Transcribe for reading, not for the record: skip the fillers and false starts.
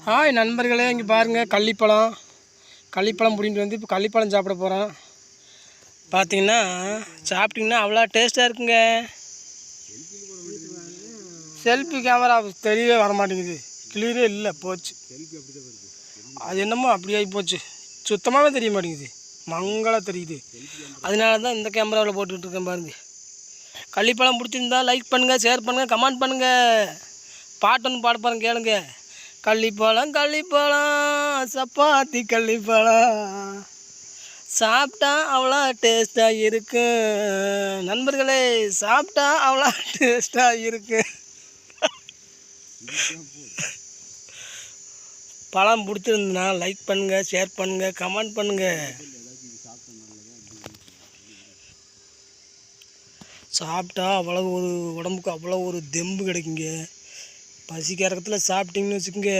Hi நண்பர்களே, இங்கே பாருங்கள் கள்ளிப்பழம் பிடிங்கிட்டு வந்து இப்போ கள்ளிப்பழம் சாப்பிட போகிறோம். பார்த்தீங்கன்னா சாப்பிட்டிங்கன்னா அவ்வளோ டேஸ்ட்டாக இருக்குங்க. செல்ஃபி கேமரா தெரியவே வரமாட்டேங்குது, கிளியரே இல்லை, போச்சு. அது என்னமோ அப்படி ஆகி போச்சு, சுத்தமாகவே தெரிய மாட்டேங்குது, மங்களாக தெரியுது. அதனால தான் இந்த கேமராவில் போட்டுக்கிட்டு இருக்கேன். பாருங்க, கள்ளிப்பழம் பிடிச்சிருந்தா லைக் பண்ணுங்கள், ஷேர் பண்ணுங்கள், கமெண்ட் பண்ணுங்கள். பாட்டொன்று பாட பாருங்க, கேளுங்க. கள்ளிப்பழம் சப்பாத்தி கள்ளிப்பழம் சாப்பிட்டா அவ்வளோ டேஸ்ட்டாக இருக்கு. நண்பர்களே, சாப்பிட்டா அவ்வளோ டேஸ்ட்டாக இருக்கு. பழம் பிடிச்சிருந்ததுன்னா லைக் பண்ணுங்கள், ஷேர் பண்ணுங்கள், கமெண்ட் பண்ணுங்கள். சாப்பிட்டா அவ்வளோ ஒரு உடம்புக்கு அவ்வளோ ஒரு தெம்பு கிடைக்குங்க. பசிக்கிறதுல சாப்பிட்டிங்கன்னு வச்சுக்கோங்க,